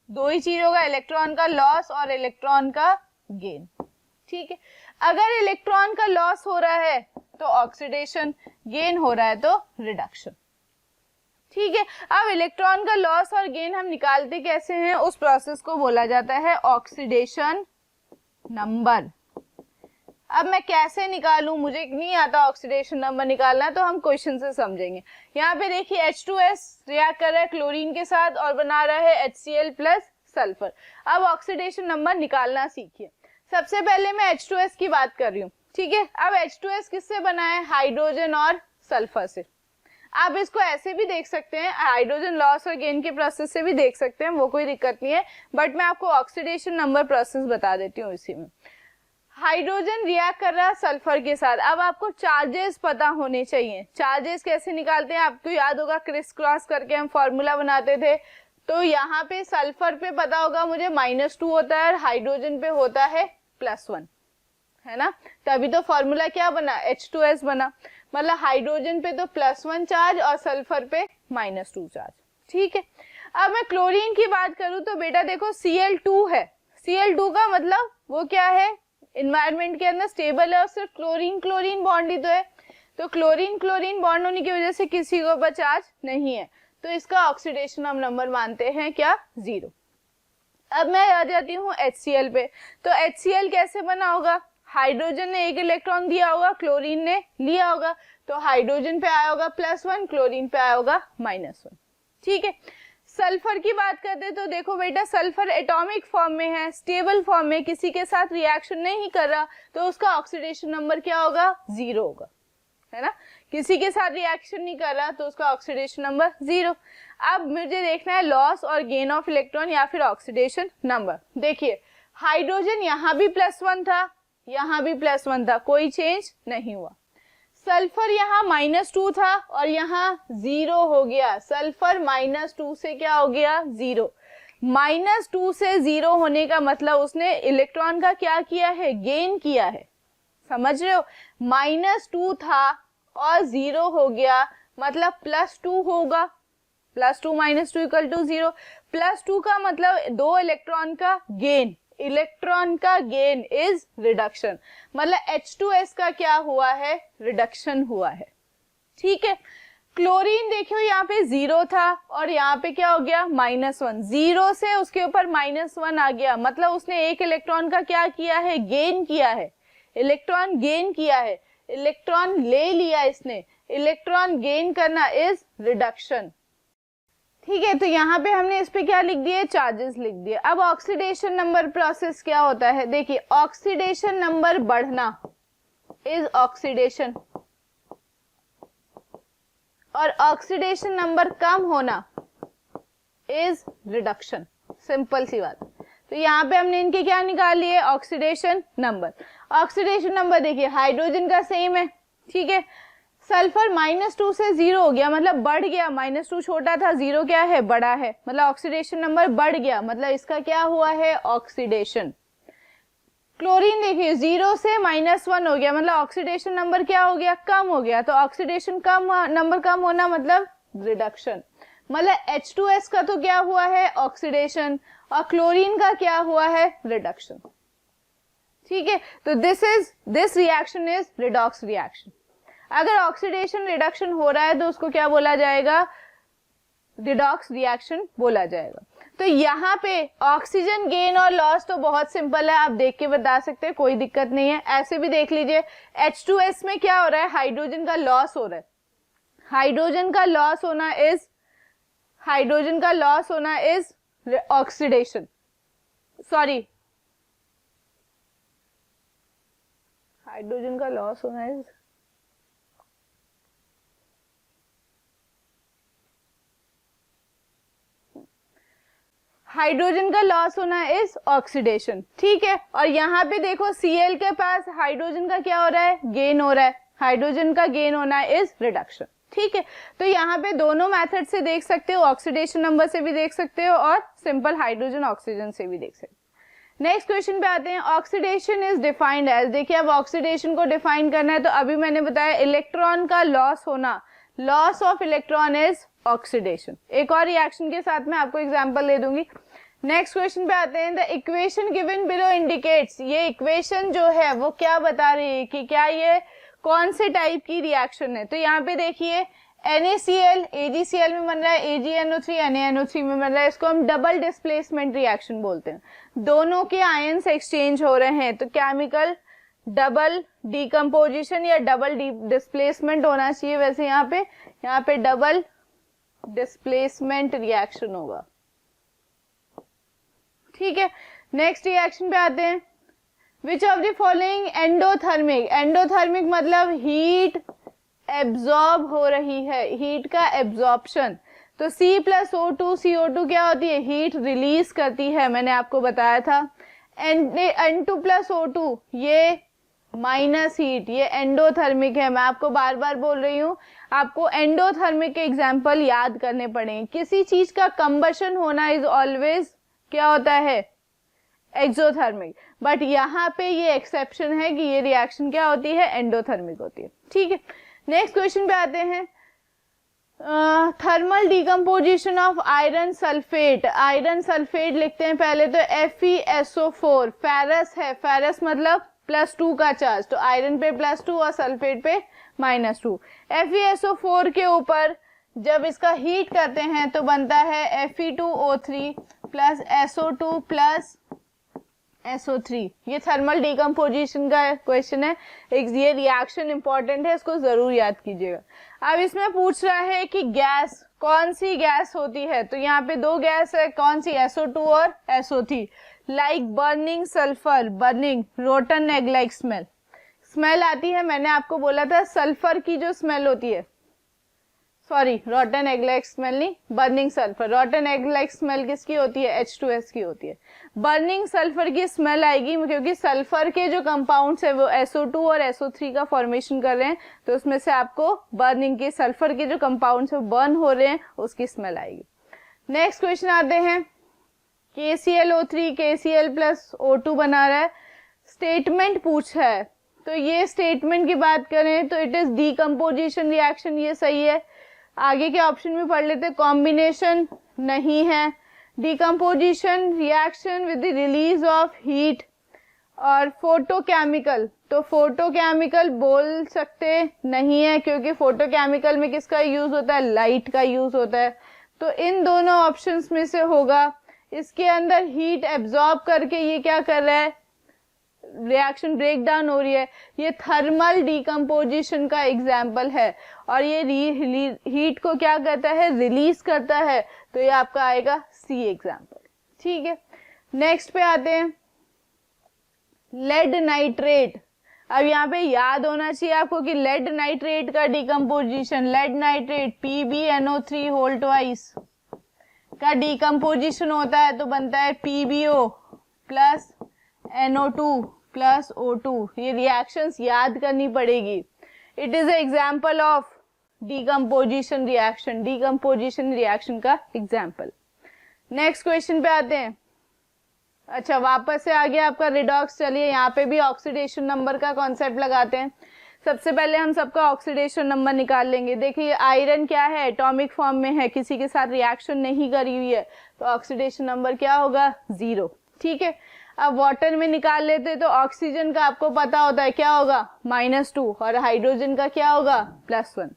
2 ही चीज होगा, इलेक्ट्रॉन का लॉस और इलेक्ट्रॉन का गेन। ठीक है, अगर इलेक्ट्रॉन का लॉस हो रहा है तो ऑक्सीडेशन, गेन हो रहा है तो रिडक्शन। ठीक है, अब इलेक्ट्रॉन का लॉस और गेन हम निकालते कैसे हैं, उस प्रोसेस को बोला जाता है ऑक्सीडेशन नंबर। अब मैं कैसे निकालूं, मुझे नहीं आता ऑक्सीडेशन नंबर निकालना, तो हम क्वेश्चन से समझेंगे। यहाँ पे देखिए H2S रिएक्ट कर रहा है क्लोरीन के साथ और बना रहा है HCl प्लस सल्फर। अब ऑक्सीडेशन नंबर निकालना सीखिए। सबसे पहले मैं H2S की बात कर रही हूँ। ठीक है, अब H2S किससे बना है, हाइड्रोजन और सल्फर से। आप इसको ऐसे भी देख सकते हैं, हाइड्रोजन लॉस और गेन के प्रोसेस से भी देख सकते हैं, वो कोई दिक्कत नहीं है, बट मैं आपको ऑक्सीडेशन नंबर प्रोसेस बता देती हूँ इसी में। हाइड्रोजन रिएक्ट कर रहा है सल्फर के साथ। अब आपको चार्जेस पता होने चाहिए। चार्जेस कैसे निकालते हैं, आपको याद होगा क्रिस क्रॉस करके हम फॉर्मूला बनाते थे। तो यहाँ पे सल्फर पे पता होगा मुझे -2 होता है और हाइड्रोजन पे होता है +1, है ना। तभी तो फॉर्मूला क्या बना, H2S बना। मतलब हाइड्रोजन पे तो +1 चार्ज और सल्फर पे -2 चार्ज। ठीक है, अब मैं क्लोरीन की बात करूं तो बेटा देखो Cl2 है। Cl2 का मतलब वो क्या है, एनवायरनमेंट के अंदर स्टेबल है और सिर्फ क्लोरीन क्लोरीन बॉन्ड ही तो है। तो क्लोरीन क्लोरीन बॉन्ड होने की वजह से किसी के ऊपर चार्ज नहीं है, तो इसका ऑक्सीडेशन हम नंबर मानते हैं क्या, 0। अब मैं आ जाती हूँ HCl पे। तो HCl कैसे बना होगा, हाइड्रोजन ने 1 इलेक्ट्रॉन दिया होगा, क्लोरीन ने लिया होगा, तो हाइड्रोजन पे आया होगा +1, क्लोरीन पे आया होगा -1। ठीक है, सल्फर की बात करते तो देखो बेटा सल्फर एटॉमिक फॉर्म में है, स्टेबल फॉर्म में, किसी के साथ रिएक्शन नहीं कर रहा, तो उसका ऑक्सीडेशन नंबर क्या होगा, 0 होगा, है ना। किसी के साथ रिएक्शन नहीं कर रहा तो उसका ऑक्सीडेशन नंबर 0। अब मुझे देखना है लॉस और गेन ऑफ इलेक्ट्रॉन या फिर ऑक्सीडेशन नंबर। देखिए हाइड्रोजन यहाँ भी +1 था, यहाँ भी +1 था, कोई चेंज नहीं हुआ। सल्फर यहाँ -2 था और यहाँ 0 हो गया। सल्फर -2 से क्या हो गया, 0। -2 से 0 होने का मतलब उसने इलेक्ट्रॉन का क्या किया है, गेन किया है। समझ रहे हो, -2 था और 0 हो गया, मतलब +2 होगा। +2 -2 = 0। +2 का मतलब 2 इलेक्ट्रॉन का गेन, इलेक्ट्रॉन का गेन इज रिडक्शन, मतलब H2S का क्या हुआ है, रिडक्शन हुआ है। ठीक है, क्लोरीन देखियो यहाँ पे 0 था और यहाँ पे क्या हो गया, -1। 0 से उसके ऊपर -1 आ गया, मतलब उसने 1 इलेक्ट्रॉन का क्या किया है, गेन किया है। इलेक्ट्रॉन गेन किया है, इलेक्ट्रॉन ले लिया इसने। इलेक्ट्रॉन गेन करना इज रिडक्शन। ठीक है, तो यहाँ पे हमने इस पे क्या लिख दिए, चार्जेस लिख दिए। अब ऑक्सीडेशन नंबर प्रोसेस क्या होता है, देखिए ऑक्सीडेशन नंबर बढ़ना इज ऑक्सीडेशन और ऑक्सीडेशन नंबर कम होना इज रिडक्शन। सिंपल सी बात। तो यहाँ पे हमने इनके क्या निकाल लिए, ऑक्सीडेशन नंबर। ऑक्सीडेशन नंबर देखिए हाइड्रोजन का सेम है, ठीक है। सल्फर -2 से 0 हो गया, मतलब बढ़ गया। -2 छोटा था, 0 क्या है, बड़ा है, मतलब ऑक्सीडेशन नंबर बढ़ गया, मतलब इसका क्या हुआ है, ऑक्सीडेशन। क्लोरीन देखिए 0 से -1 हो गया, मतलब ऑक्सीडेशन नंबर क्या हो गया, कम हो गया। तो ऑक्सीडेशन नंबर कम होना मतलब रिडक्शन। मतलब H2S का तो क्या हुआ है, ऑक्सीडेशन, और क्लोरीन का क्या हुआ है, रिडक्शन। ठीक है, तो this reaction is redox reaction. अगर ऑक्सीडेशन रिडक्शन हो रहा है तो उसको क्या बोला जाएगा, रिडॉक्स रिएक्शन बोला जाएगा। तो यहाँ पे ऑक्सीजन गेन और लॉस तो बहुत सिंपल है, आप देख के बता सकते हैं, कोई दिक्कत नहीं है। ऐसे भी देख लीजिए H2S में क्या हो रहा है, हाइड्रोजन का लॉस हो रहा है। हाइड्रोजन का लॉस होना इज ऑक्सीडेशन, सॉरी, हाइड्रोजन का लॉस होना इज हाइड्रोजन का लॉस होना इज ऑक्सीडेशन। ठीक है, और यहाँ पे देखो Cl के पास हाइड्रोजन का क्या हो रहा है, गेन हो रहा है। हाइड्रोजन का गेन होना इज रिडक्शन। ठीक है, तो यहाँ पे दोनों मेथड से देख सकते हो, ऑक्सीडेशन नंबर से भी देख सकते हो और सिंपल हाइड्रोजन ऑक्सीजन से भी देख सकते हो। नेक्स्ट क्वेश्चन पे आते हैं, ऑक्सीडेशन इज डिफाइंड एज। देखिए अब ऑक्सीडेशन को डिफाइन करना है, तो अभी मैंने बताया इलेक्ट्रॉन का लॉस होना, loss of electron is oxidation. एक और रिएक्शन के साथ मैं आपको एग्जांपल दे दूंगी। नेक्स्ट क्वेश्चन पे आते हैं, the equation given below indicates. ये इक्वेशन जो है वो क्या बता रही है कि क्या ये कौन से टाइप की रिएक्शन है। तो यहाँ पे देखिए NaCl AgCl में बन रहा है, AgNO3 NaNO3 में बन रहा है। इसको हम डबल डिस्प्लेसमेंट रिएक्शन बोलते हैं। दोनों के आयंस एक्सचेंज हो रहे हैं, तो केमिकल डबल डिकम्पोजिशन या डबल डिस्प्लेसमेंट होना चाहिए। वैसे यहाँ पे डबल डिस्प्लेसमेंट रिएक्शन होगा। ठीक है, नेक्स्ट रिएक्शन पे आते हैं, which of the following endothermic. Endothermic मतलब हीट एब्जॉर्ब हो रही है, हीट का एब्जॉर्प्शन। तो C+O2, CO2 क्या होती है, हीट रिलीज करती है, मैंने आपको बताया था। N2+O2 ये माइनस हीट, ये एंडोथर्मिक है। मैं आपको बार बार बोल रही हूँ, आपको एंडोथर्मिक के एग्जाम्पल याद करने पड़ेंगे। किसी चीज का कंबशन होना इज ऑलवेज क्या होता है, एक्सोथर्मिक, बट यहाँ पे ये एक्सेप्शन है कि ये रिएक्शन क्या होती है, एंडोथर्मिक होती है। ठीक है, नेक्स्ट क्वेश्चन पे आते हैं, thermal decomposition of iron sulphate. Iron sulphate लिखते हैं पहले तो FeSO4, फेरस है, फेरस मतलब +2 का चार्ज, तो आयरन पे +2 और सल्फेट पे -2। FeSO4 के ऊपर जब इसका हीट करते हैं तो बनता है Fe2O3 plus SO2 plus SO3। ये थर्मल डिकम्पोजिशन का क्वेश्चन है, एक ये रिएक्शन इंपॉर्टेंट है, इसको जरूर याद कीजिएगा। अब इसमें पूछ रहा है कि गैस, कौन सी गैस होती है, तो यहाँ पे दो गैस है, कौन सी, SO2 और SO3। Like burning sulphur, burning rotten egg like smell आती है। मैंने आपको बोला था सल्फर की जो स्मेल होती है, sorry rotten egg like smell नहीं, burning sulphur. Rotten egg like smell किसकी होती है, H2S की होती है। बर्निंग सल्फर की स्मेल आएगी क्योंकि सल्फर के जो कंपाउंड्स है वो SO2 और SO3 का फॉर्मेशन कर रहे हैं, तो उसमें से आपको बर्निंग के सल्फर के जो कंपाउंड्स है बर्न हो रहे हैं, उसकी स्मेल आएगी। नेक्स्ट क्वेश्चन आते हैं, KClO3 KCl+O2 बना रहा है, स्टेटमेंट पूछा है। तो ये स्टेटमेंट की बात करें तो इट इज डीकम्पोजिशन रिएक्शन, ये सही है। आगे के ऑप्शन में पढ़ लेते, कॉम्बिनेशन नहीं है, decomposition reaction with the release of heat, और फोटोकेमिकल, तो फोटोकेमिकल बोल सकते नहीं है क्योंकि फोटोकेमिकल में किसका यूज होता है, लाइट का यूज होता है। तो इन दोनों ऑप्शंस में से होगा, इसके अंदर हीट एब्जॉर्ब करके ये क्या कर रहा है, रिएक्शन ब्रेक डाउन हो रही है, ये थर्मल डिकम्पोजिशन का एग्जाम्पल है और ये हीट को क्या करता है, रिलीज करता है, तो ये आपका आएगा सी एग्जाम्पल। ठीक है, नेक्स्ट पे आते हैं लेड नाइट्रेट। अब यहाँ पे याद होना चाहिए आपको कि लेड नाइट्रेट का decomposition, lead nitrate PbNO3 whole twice का डिकम्पोजिशन होता है तो बनता है PbO plus NO2 plus O2। ये रिएक्शंस याद करनी पड़ेगी। It is example of decomposition reaction, decomposition reaction का एग्जाम्पल। नेक्स्ट क्वेश्चन पे आते हैं। अच्छा, वापस से आ गया आपका रिडॉक्स। चलिए यहाँ पे भी ऑक्सीडेशन नंबर का कॉन्सेप्ट लगाते हैं। सबसे पहले हम सबका ऑक्सीडेशन नंबर निकाल लेंगे। देखिए आयरन क्या है, एटॉमिक फॉर्म में है, किसी के साथ रिएक्शन नहीं करी हुई है, तो ऑक्सीडेशन नंबर क्या होगा, 0। ठीक है, अब वाटर में निकाल लेते तो ऑक्सीजन का आपको पता होता है क्या होगा, -2, और हाइड्रोजन का क्या होगा, +1।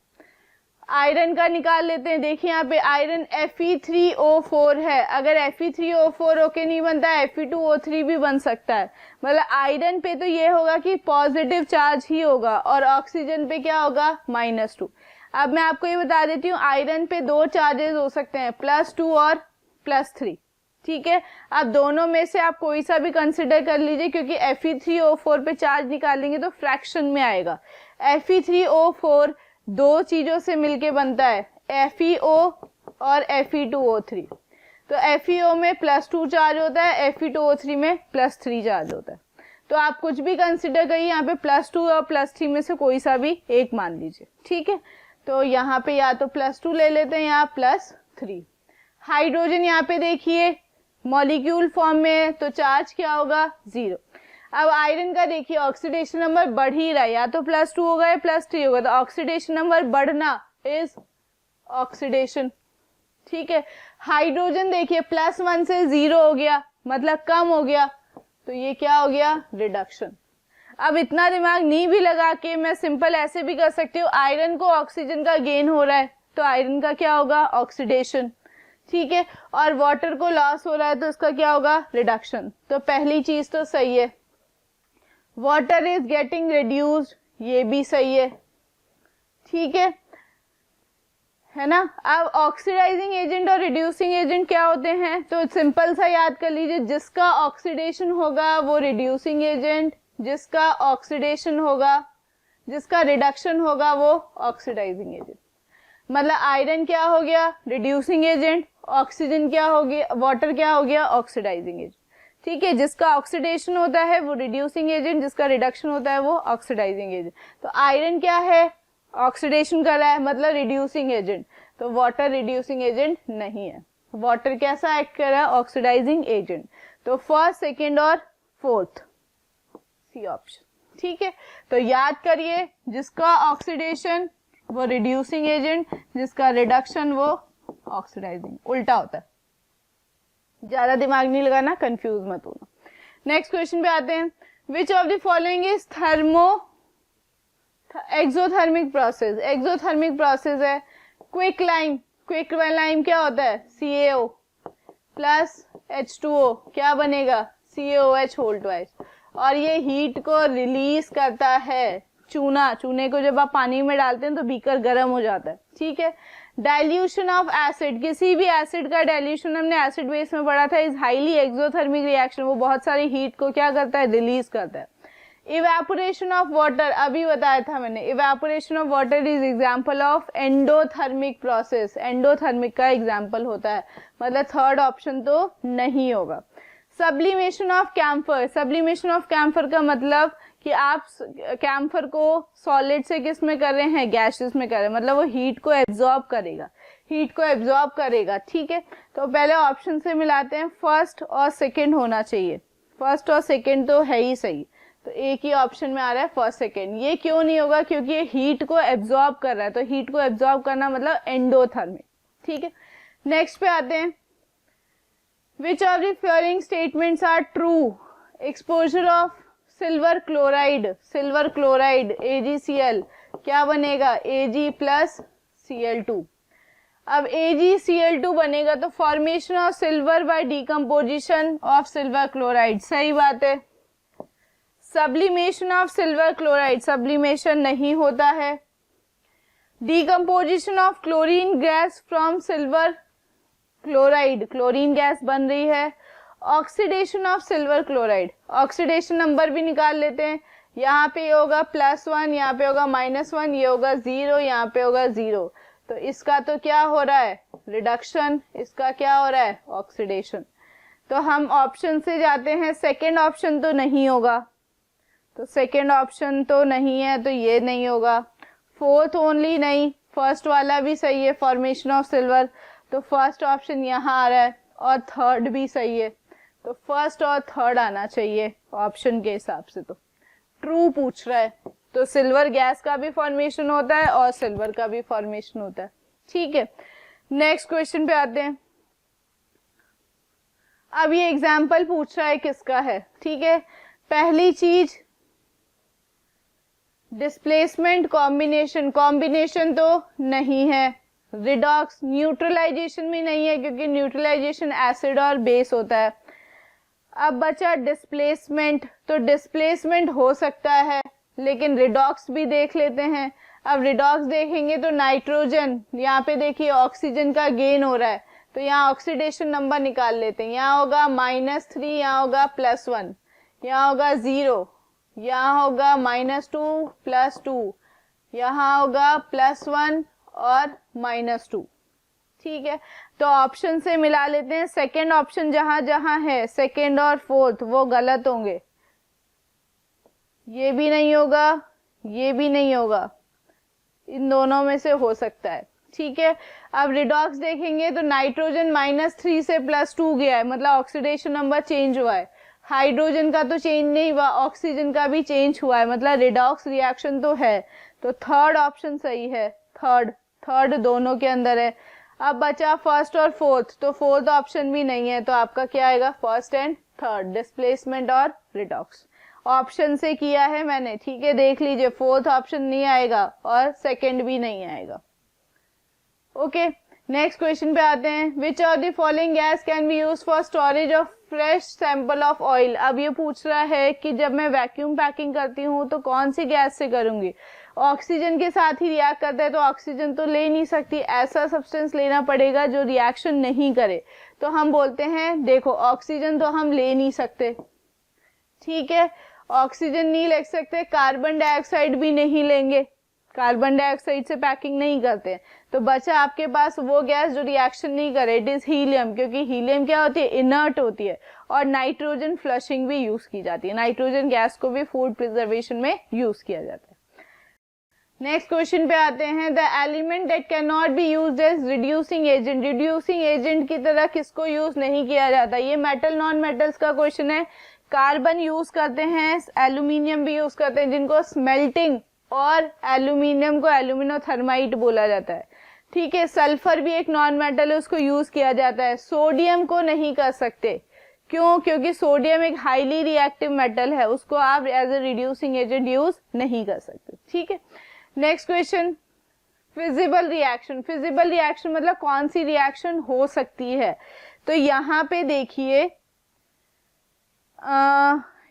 आयरन का निकाल लेते हैं। देखिए यहाँ पे आयरन Fe3O4 है, अगर Fe3O4 ओके नहीं बनता है Fe2O3 भी बन सकता है। मतलब आयरन पे तो ये होगा कि पॉजिटिव चार्ज ही होगा और ऑक्सीजन पे क्या होगा, -2। अब मैं आपको ये बता देती हूँ आयरन पे 2 चार्जेस हो सकते हैं, +2 और +3। ठीक है, अब दोनों में से आप कोई सा भी कंसिडर कर लीजिए, क्योंकि Fe3O4 पे चार्ज निकालेंगे तो फ्रैक्शन में आएगा। Fe3O4 2 चीजों से मिलके बनता है, FeO और Fe2O3। तो FeO में +2 चार्ज होता है, Fe2O3 में +3 चार्ज होता है। तो आप कुछ भी कंसिडर करिए, यहाँ पे +2 और +3 में से कोई सा भी एक मान लीजिए। ठीक है, तो यहाँ पे या तो +2 ले लेते हैं या +3। हाइड्रोजन यहाँ पे देखिए मॉलिक्यूल फॉर्म में, तो चार्ज क्या होगा, 0। अब आयरन का देखिए ऑक्सीडेशन नंबर बढ़ ही रहा है, या तो +2 होगा या +3 होगा, तो ऑक्सीडेशन नंबर बढ़ना इज ऑक्सीडेशन। ठीक है, हाइड्रोजन देखिए +1 से 0 हो गया, मतलब कम हो गया, तो ये क्या हो गया, रिडक्शन। अब इतना दिमाग नहीं भी लगा के मैं सिंपल ऐसे भी कर सकती हूँ, आयरन को ऑक्सीजन का गेन हो रहा है तो आयरन का क्या होगा, ऑक्सीडेशन। ठीक है, और वाटर को लॉस हो रहा है तो इसका क्या होगा, रिडक्शन। तो पहली चीज तो सही है, वाटर इज गेटिंग रिड्यूस्ड, ये भी सही है। ठीक है ना। अब ऑक्सीडाइजिंग एजेंट और रिड्यूसिंग एजेंट क्या होते हैं, तो सिंपल सा याद कर लीजिए, जिसका ऑक्सीडेशन होगा वो रिड्यूसिंग एजेंट, जिसका ऑक्सीडेशन होगा, जिसका रिडक्शन होगा वो ऑक्सीडाइजिंग एजेंट। मतलब आयरन क्या हो गया, रिड्यूसिंग एजेंट, ऑक्सीजन क्या हो गया, वाटर क्या हो गया, ऑक्सीडाइजिंग एजेंट। ठीक है, जिसका ऑक्सीडेशन होता है वो रिड्यूसिंग एजेंट, जिसका रिडक्शन होता है वो ऑक्सीडाइजिंग एजेंट। तो आयरन क्या है, ऑक्सीडेशन कर रहा है, मतलब रिड्यूसिंग एजेंट, तो वाटर रिड्यूसिंग एजेंट नहीं है। वाटर कैसा एक्ट कर रहा है, ऑक्सीडाइजिंग एजेंट। तो फर्स्ट, सेकेंड और फोर्थ सी ऑप्शन। ठीक है, तो याद करिए, जिसका ऑक्सीडेशन वो रिड्यूसिंग एजेंट, जिसका रिडक्शन वो ऑक्सीडाइजिंग, उल्टा होता है। ज्यादा दिमाग नहीं लगाना, कंफ्यूज मत होना। नेक्स्ट क्वेश्चन पे आते हैं। Which of the following is exothermic process. Exothermic process है क्विक लाइम। क्विक लाइम क्या होता है, CaO प्लस H2O, क्या बनेगा, CaOH होल ट्वाइस, और ये हीट को रिलीज करता है। चूने को जब आप पानी में डालते हैं तो बीकर गर्म हो जाता है। ठीक है, डाइल्यूशन ऑफ एसिड, किसी भी एसिड का डाइल्यूशन हमने एसिड बेस में पढ़ा था, इज हाईली एक्सोथर्मिक रिएक्शन, वो बहुत सारी हीट को क्या करता है, रिलीज करता है। इवेपोरेशन ऑफ वाटर, अभी बताया था मैंने, evaporation of water is example of endothermic process, endothermic का एग्जांपल होता है, मतलब थर्ड ऑप्शन तो नहीं होगा। Sublimation of camphor, sublimation of camphor का मतलब कि आप कैम्फर को सॉलिड से किस में कर रहे हैं, गैसेस में कर रहे हैं, मतलब वो हीट को एब्जॉर्ब करेगा, हीट को एब्जॉर्ब करेगा। ठीक है, तो पहले ऑप्शन से मिलाते हैं, फर्स्ट और सेकंड होना चाहिए, फर्स्ट और सेकंड तो है ही सही, तो एक ही ऑप्शन में आ रहा है फर्स्ट सेकंड। ये क्यों नहीं होगा, क्योंकि ये हीट को एब्जॉर्ब कर रहा है, तो हीट को एब्जॉर्ब करना मतलब एंडोथर्मिक। ठीक है, नेक्स्ट पे आते हैं। Which of the following statements are true. Exposure of silver chloride, silver chloride AgCl क्या बनेगा, Ag प्लस Cl2। अब AgCl2 बनेगा तो formation of silver by decomposition of silver chloride, सही बात है, sublimation of silver chloride, sublimation नहीं होता है। Decomposition of chlorine gas from silver chloride, chlorine gas बन रही है। Oxidation of silver chloride, oxidation number भी निकाल लेते हैं। यहाँ पे ये होगा +1, यहाँ पे होगा -1, ये होगा 0, यहाँ पे होगा 0। तो इसका तो क्या हो रहा है, रिडक्शन, इसका क्या हो रहा है, ऑक्सीडेशन। तो हम ऑप्शन से जाते हैं, सेकेंड ऑप्शन तो नहीं होगा, तो सेकेंड ऑप्शन तो नहीं है, तो ये नहीं होगा। फोर्थ ओनली नहीं, फर्स्ट वाला भी सही है, फॉर्मेशन ऑफ सिल्वर, तो फर्स्ट ऑप्शन यहाँ आ रहा है, और थर्ड भी सही है, तो फर्स्ट और थर्ड आना चाहिए ऑप्शन के हिसाब से। तो ट्रू पूछ रहा है, तो सिल्वर गैस का भी फॉर्मेशन होता है और सिल्वर का भी फॉर्मेशन होता है। ठीक है, नेक्स्ट क्वेश्चन पे आते हैं। अब ये एग्जाम्पल पूछ रहा है किसका है। ठीक है, पहली चीज डिस्प्लेसमेंट कॉम्बिनेशन, कॉम्बिनेशन तो नहीं है। रिडॉक्स, न्यूट्रलाइजेशन भी नहीं है क्योंकि न्यूट्रलाइजेशन एसिड और बेस होता है। अब बचा डिस्प्लेसमेंट, तो डिस्प्लेसमेंट हो सकता है, लेकिन रिडॉक्स भी देख लेते हैं। अब रिडॉक्स देखेंगे तो नाइट्रोजन, यहाँ पे देखिए ऑक्सीजन का गेन हो रहा है, तो यहाँ ऑक्सीडेशन नंबर निकाल लेते हैं। यहाँ होगा -3, यहाँ होगा +1, यहाँ होगा 0, यहाँ होगा -2 +2, यहाँ होगा +1 और -2। ठीक है, तो ऑप्शन से मिला लेते हैं। सेकेंड ऑप्शन जहां जहां है, सेकेंड और फोर्थ, वो गलत होंगे। ये भी नहीं होगा, ये भी नहीं होगा, इन दोनों में से हो सकता है। ठीक है, अब रिडॉक्स देखेंगे तो नाइट्रोजन -3 से +2 गया है, मतलब ऑक्सीडेशन नंबर चेंज हुआ है। हाइड्रोजन का तो चेंज नहीं हुआ, ऑक्सीजन का भी चेंज हुआ है, मतलब रिडॉक्स रिएक्शन तो है। तो थर्ड ऑप्शन सही है, थर्ड दोनों के अंदर है। अब बचा फर्स्ट और फोर्थ, तो फोर्थ ऑप्शन भी नहीं है, तो आपका क्या आएगा, फर्स्ट एंड थर्ड, डिस्प्लेसमेंट और रिडॉक्स। ऑप्शन से किया है मैंने, ठीक है, देख लीजिए, फोर्थ ऑप्शन नहीं आएगा और सेकंड भी नहीं आएगा। ओके, नेक्स्ट क्वेश्चन पे आते हैं। Which of the following gas can be used for storage of fresh sample of oil. अब ये पूछ रहा है कि जब मैं वैक्यूम पैकिंग करती हूँ तो कौन सी गैस से करूंगी। ऑक्सीजन के साथ ही रिएक्ट करता है, तो ऑक्सीजन तो ले नहीं सकती, ऐसा सब्सटेंस लेना पड़ेगा जो रिएक्शन नहीं करे। तो हम बोलते हैं, देखो ऑक्सीजन तो हम ले नहीं सकते, ठीक है, ऑक्सीजन नहीं ले सकते, कार्बन डाइऑक्साइड भी नहीं लेंगे, कार्बन डाइऑक्साइड से पैकिंग नहीं करते, तो बचा आपके पास वो गैस जो रिएक्शन नहीं करे, इट इज हीलियम, क्योंकि हीलियम क्या होती है, इनर्ट होती है। और नाइट्रोजन फ्लशिंग भी यूज की जाती है, नाइट्रोजन गैस को भी फूड प्रिजर्वेशन में यूज किया जाता है। नेक्स्ट क्वेश्चन पे आते हैं। The element that can not be used as reducing agent, reducing agent की तरह किसको यूज नहीं किया जाता। ये मेटल नॉन मेटल्स का क्वेश्चन है। कार्बन यूज करते हैं, एल्यूमिनियम भी यूज करते हैं, जिनको स्मेल्टिंग और एल्यूमिनियम को एल्यूमिनोथर्माइट बोला जाता है। ठीक है, सल्फर भी एक नॉन मेटल है, उसको यूज किया जाता है। सोडियम को नहीं कर सकते, क्यों, क्योंकि सोडियम एक हाईली रिएक्टिव मेटल है, उसको आप as a reducing agent use नहीं कर सकते। ठीक है, next question, feasible reaction. Feasible reaction मतलब कौन सी रिएक्शन हो सकती है। तो यहाँ पे देखिए,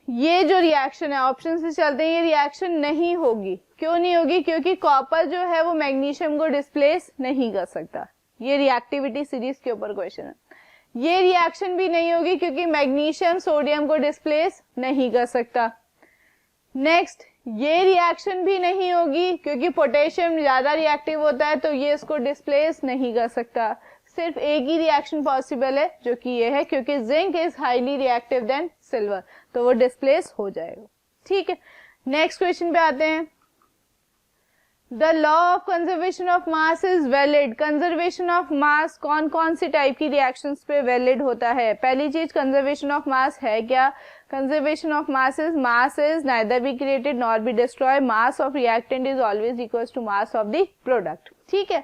ये जो रिएक्शन है, ऑप्शन से चलते हैं, ये रिएक्शन नहीं होगी। क्यों नहीं होगी, क्योंकि कॉपर जो है वो मैग्नीशियम को डिस्प्लेस नहीं कर सकता। ये रिएक्टिविटी सीरीज के ऊपर क्वेश्चन है। ये रिएक्शन भी नहीं होगी क्योंकि मैग्नीशियम सोडियम को डिस्प्लेस नहीं कर सकता। नेक्स्ट, ये रिएक्शन भी नहीं होगी क्योंकि पोटेशियम ज्यादा रिएक्टिव होता है, तो ये इसको डिस्प्लेस नहीं कर सकता। सिर्फ एक ही रिएक्शन पॉसिबल है जो कि ये है, क्योंकि zinc is highly reactive than silver, तो वो डिस्प्लेस हो जाएगा। ठीक है, नेक्स्ट क्वेश्चन पे आते हैं। The law of conservation of mass is valid. Conservation of mass कौन कौन सी टाइप की रिएक्शंस पे वैलिड होता है। पहली चीज, कंजर्वेशन ऑफ मास है क्या। Conservation of mass is neither be created nor be destroy, mass of reactant is always equals to mass of the product. ठीक है,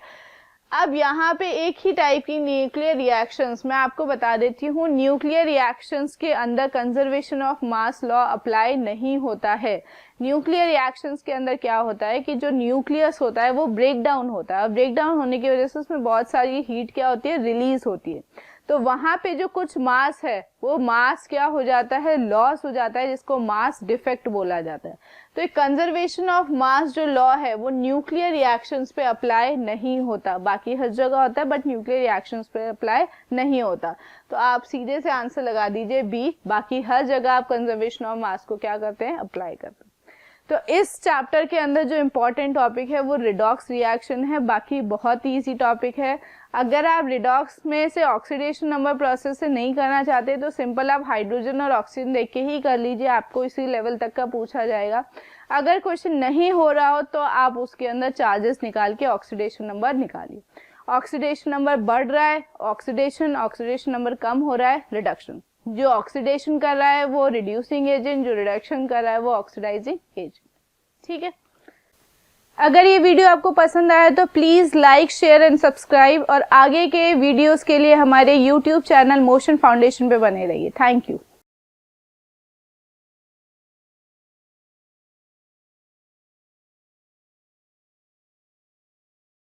अब यहाँ पे एक ही टाइप की न्यूक्लियर रिएक्शंस मैं आपको बता देती हूँ। न्यूक्लियर रिएक्शंस के अंदर conservation of mass law apply नहीं होता है। न्यूक्लियर रिएक्शंस के अंदर क्या होता है कि जो न्यूक्लियस होता है वो ब्रेक डाउन होता है, ब्रेक डाउन होने की वजह से उसमें बहुत सारी हीट क्या होती है, रिलीज होती है। तो वहां पे जो कुछ मास है वो मास क्या हो जाता है, लॉस हो जाता है, जिसको मास डिफेक्ट बोला जाता है। तो एक कंजर्वेशन ऑफ मास जो लॉ है वो न्यूक्लियर रिएक्शंस पे अप्लाई नहीं होता, बाकी हर जगह होता है बट न्यूक्लियर रिएक्शंस पे अप्लाई नहीं होता। तो आप सीधे से आंसर लगा दीजिए बी, बाकी हर जगह आप कंजर्वेशन ऑफ मास को क्या करते हैं, अप्लाई करते हैं। तो इस चैप्टर के अंदर जो इम्पोर्टेंट टॉपिक है वो रिडॉक्स रिएक्शन है, बाकी बहुत ही ईजी टॉपिक है। अगर आप रिडॉक्स में से ऑक्सीडेशन नंबर प्रोसेस से नहीं करना चाहते तो सिंपल आप हाइड्रोजन और ऑक्सीजन देख के ही कर लीजिए, आपको इसी लेवल तक का पूछा जाएगा। अगर क्वेश्चन नहीं हो रहा हो तो आप उसके अंदर चार्जेस निकाल के ऑक्सीडेशन नंबर निकालिए। ऑक्सीडेशन नंबर बढ़ रहा है ऑक्सीडेशन नंबर कम हो रहा है रिडक्शन। जो ऑक्सीडेशन कर रहा है वो रिड्यूसिंग एजेंट, जो रिडक्शन कर रहा है वो ऑक्सीडाइजिंग एजेंट। ठीक है, अगर ये वीडियो आपको पसंद आया तो please like, share and subscribe, और आगे के वीडियोस के लिए हमारे YouTube चैनल मोशन फाउंडेशन पे बने रहिए। Thank you.